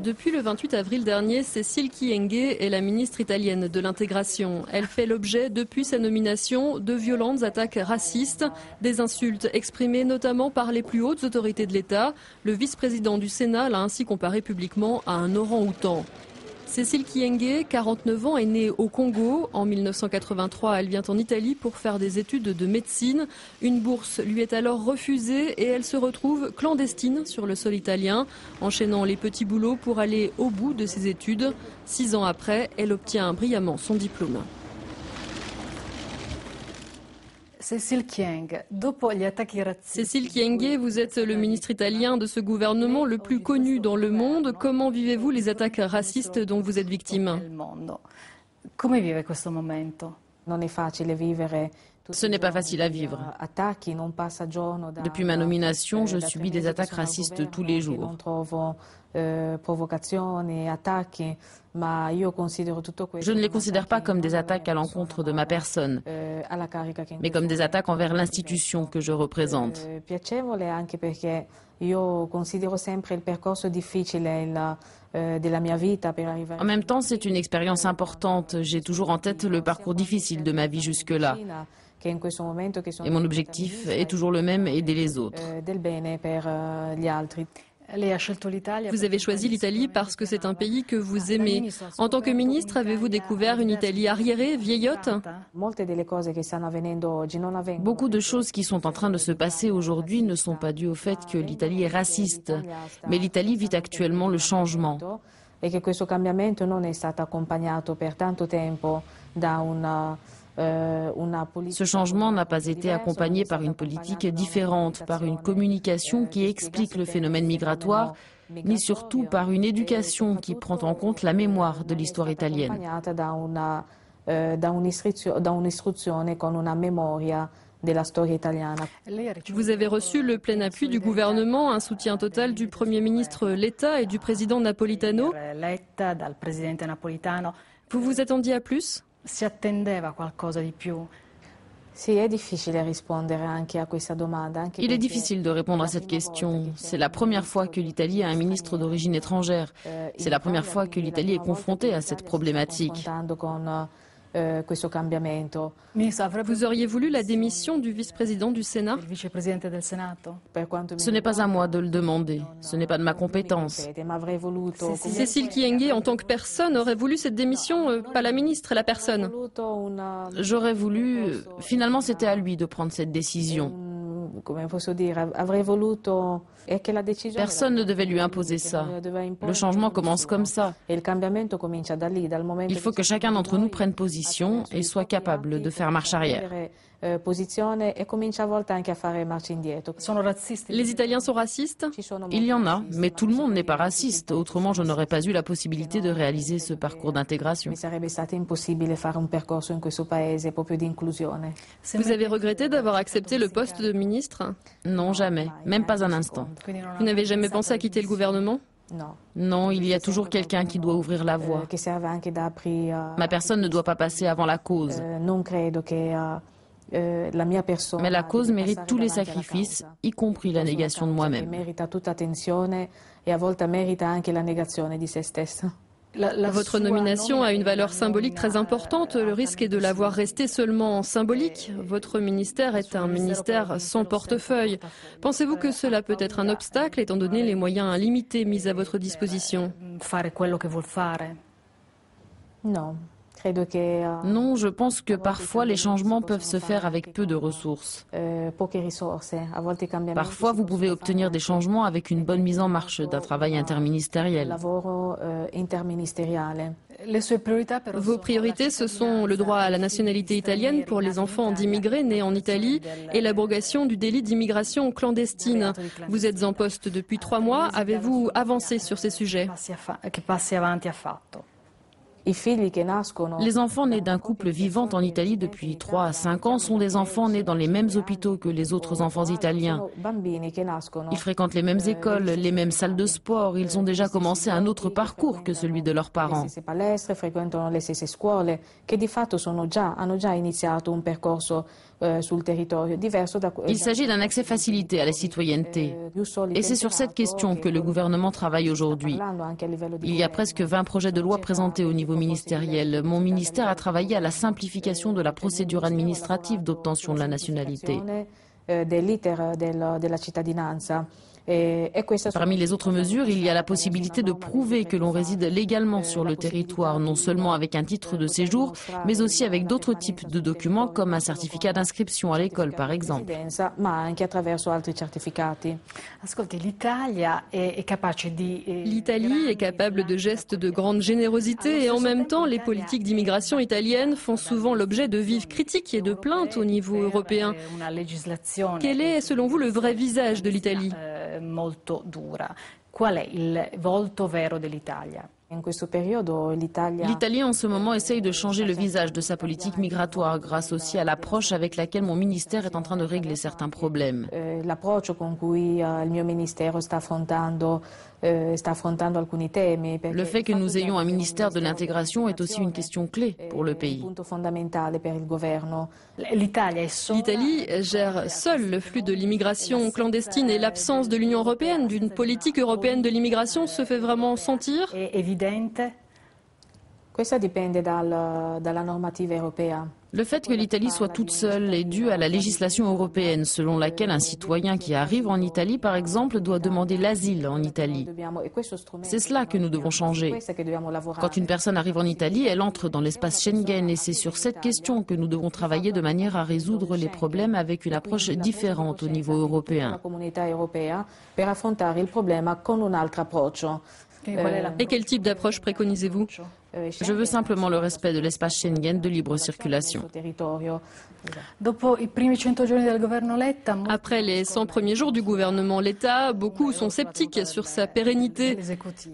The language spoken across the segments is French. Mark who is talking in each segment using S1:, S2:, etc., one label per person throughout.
S1: Depuis le 28 avril dernier, Cécile Kyenge est la ministre italienne de l'intégration. Elle fait l'objet, depuis sa nomination, de violentes attaques racistes, des insultes exprimées notamment par les plus hautes autorités de l'État. Le vice-président du Sénat l'a ainsi comparé publiquement à un orang-outan. Cécile Kyenge, 49 ans, est née au Congo. En 1983, elle vient en Italie pour faire des études de médecine. Une bourse lui est alors refusée et elle se retrouve clandestine sur le sol italien, enchaînant les petits boulots pour aller au bout de ses études. 6 ans après, elle obtient brillamment son diplôme.
S2: Cécile Kyenge,
S1: vous êtes le ministre italien de ce gouvernement le plus connu dans le monde. Comment vivez-vous les attaques racistes dont vous êtes victime?
S3: Ce n'est pas facile à vivre. Depuis ma nomination, je subis des attaques racistes tous les jours. Je ne les considère pas comme des attaques à l'encontre de ma personne, mais comme des attaques envers l'institution que je représente. En même temps, c'est une expérience importante. J'ai toujours en tête le parcours difficile de ma vie jusque-là. Et mon objectif est toujours le même, aider les autres.
S1: Vous avez choisi l'Italie parce que c'est un pays que vous aimez. En tant que ministre, avez-vous découvert une Italie arriérée, vieillotte?
S3: Beaucoup de choses qui sont en train de se passer aujourd'hui ne sont pas dues au fait que l'Italie est raciste, mais l'Italie vit actuellement le changement. Ce changement n'a pas été accompagné par une politique différente, par une communication qui explique le phénomène migratoire, ni surtout par une éducation qui prend en compte la mémoire de l'histoire italienne.
S1: Vous avez reçu le plein appui du gouvernement, un soutien total du Premier ministre Letta et du président Napolitano. Vous vous attendiez à plus?
S2: Si attendeva qualcosa di più?
S3: Il est difficile de répondre à cette question. C'est la première fois que l'Italie a un ministre d'origine étrangère. C'est la première fois que l'Italie est confrontée à cette problématique.
S1: Vous auriez voulu la démission du vice-président du Sénat?
S3: Ce n'est pas à moi de le demander. Ce n'est pas de ma compétence.
S1: Cécile Kyenge, en tant que personne, aurait voulu cette démission, pas la ministre, la personne.
S3: J'aurais voulu... Finalement, c'était à lui de prendre cette décision. Personne ne devait lui imposer ça. Le changement commence comme ça. Il faut que chacun d'entre nous prenne position et soit capable de faire marche arrière.
S1: Les Italiens sont racistes?
S3: Il y en a, mais tout le monde n'est pas raciste. Autrement, je n'aurais pas eu la possibilité de réaliser ce parcours d'intégration.
S1: Vous avez regretté d'avoir accepté le poste de ministre?
S3: Non, jamais. Même pas un instant.
S1: Vous n'avez jamais pensé à quitter le gouvernement?
S3: Non, il y a toujours quelqu'un qui doit ouvrir la voie. Ma personne ne doit pas passer avant la cause. Mais la cause mérite tous les sacrifices, y compris la négation de moi-même.
S1: Votre nomination a une valeur symbolique très importante. Le risque est de la voir rester seulement symbolique. Votre ministère est un ministère sans portefeuille. Pensez-vous que cela peut être un obstacle étant donné les moyens limités mis à votre disposition?
S3: Non, je pense que parfois les changements peuvent se faire avec peu de ressources. Parfois, vous pouvez obtenir des changements avec une bonne mise en marche d'un travail interministériel.
S1: Vos priorités, ce sont le droit à la nationalité italienne pour les enfants d'immigrés nés en Italie et l'abrogation du délit d'immigration clandestine. Vous êtes en poste depuis 3 mois. Avez-vous avancé sur ces sujets?
S3: Les enfants nés d'un couple vivant en Italie depuis 3 à 5 ans sont des enfants nés dans les mêmes hôpitaux que les autres enfants italiens. Ils fréquentent les mêmes écoles, les mêmes salles de sport. Ils ont déjà commencé un autre parcours que celui de leurs parents. Il s'agit d'un accès facilité à la citoyenneté. Et c'est sur cette question que le gouvernement travaille aujourd'hui. Il y a presque 20 projets de loi présentés au niveau ministériel. Mon ministère a travaillé à la simplification de la procédure administrative d'obtention de la nationalité. Parmi les autres mesures, il y a la possibilité de prouver que l'on réside légalement sur le territoire, non seulement avec un titre de séjour, mais aussi avec d'autres types de documents comme un certificat d'inscription à l'école, par exemple.
S1: L'Italie est capable de gestes de grande générosité et en même temps, les politiques d'immigration italiennes font souvent l'objet de vives critiques et de plaintes au niveau européen. Quel est, selon vous, le vrai visage de l'Italie ?
S2: Molto dura. Qual è il volto vero dell'Italia?
S3: L'Italie en ce moment essaye de changer le visage de sa politique migratoire grâce aussi à l'approche avec laquelle mon ministère est en train de régler certains problèmes. Le fait que nous ayons un ministère de l'intégration est aussi une question clé pour le pays.
S1: L'Italie gère seule le flux de l'immigration clandestine et l'absence de l'Union européenne, d'une politique européenne de l'immigration se fait vraiment sentir ?
S3: Le fait que l'Italie soit toute seule est dû à la législation européenne, selon laquelle un citoyen qui arrive en Italie, par exemple, doit demander l'asile en Italie. C'est cela que nous devons changer. Quand une personne arrive en Italie, elle entre dans l'espace Schengen et c'est sur cette question que nous devons travailler de manière à résoudre les problèmes avec une approche différente au niveau européen.
S1: Et quel type d'approche préconisez-vous ?
S3: Je veux simplement le respect de l'espace Schengen de libre circulation.
S1: Après les 100 premiers jours du gouvernement Letta, beaucoup sont sceptiques sur sa pérennité.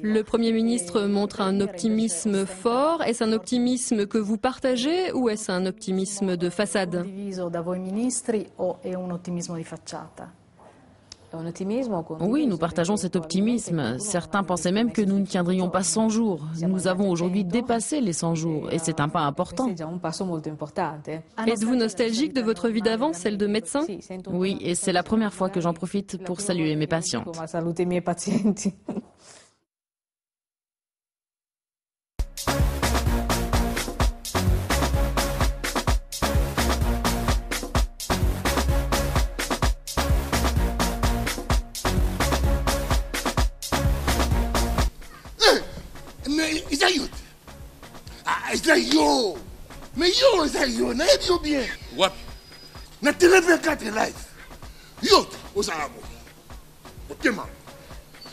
S1: Le Premier ministre montre un optimisme fort. Est-ce un optimisme que vous partagez ou est-ce un optimisme de façade ?
S3: Oui, nous partageons cet optimisme. Certains pensaient même que nous ne tiendrions pas 100 jours. Nous avons aujourd'hui dépassé les 100 jours et c'est un pas important.
S1: Êtes-vous nostalgique de votre vie d'avant, celle de médecin ?
S3: Oui, et c'est la première fois que j'en profite pour saluer mes patientes.
S4: Is that you? Is that you? Mais yo, is that you? Na yo bien.
S5: What?
S4: Na TV4 live. Yo, osarabo. Otema.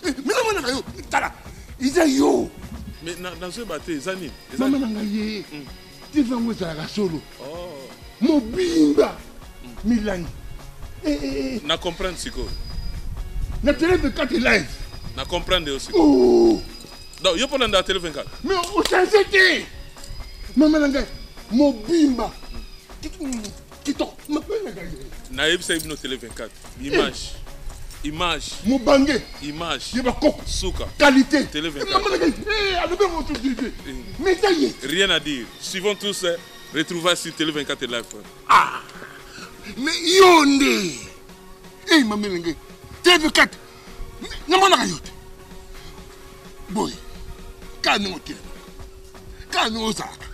S4: Mais non, yo, tala. Is that you?
S5: Mais dans ce bateau, Zani.
S4: Maman nanga ye. TV ngo sala solo. Oh. Mobimba. Milan.
S5: Na comprendre siko.
S4: Na TV4 live.
S5: Na comprendre aussi.
S4: Oh.
S5: Donc, il y a pas dans Télé 24.
S4: Mais où ça c'était? Maman nanga mobimba. Kito, m'appelle nanga.
S5: Naïb c'est une Télé 24. Image. Image.
S4: Mobangé.
S5: Image.
S4: Yeba kok.
S5: Souka.
S4: Qualité.
S5: Télé 24.
S4: Maman nanga. Alebe mon truc. Mais ça y est.
S5: Rien à dire. Suivons tous retrouvailles sur Télé 24 live.
S4: Ah. Mais yonde. Maman nanga. Télé 24. Maman nanga yote. Boy. Kanu otile. Kanu osaka.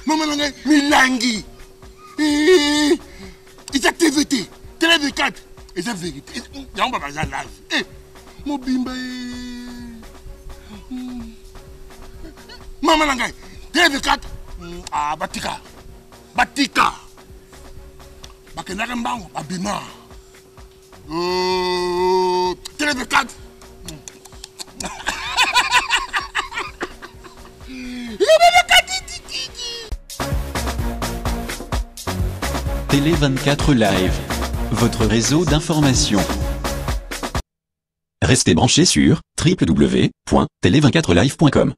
S4: Maman nanga milangi. It's a TVT. Télé 4. Et c'est vérité. On va pas ça live. Mobimba. Maman nanga. Télé 4. Ah, Batika. Batika. Bakenaka mbango, babima. Télé 4.
S6: Télé 24 Live, votre réseau d'information. Restez branchés sur www.tele24live.com.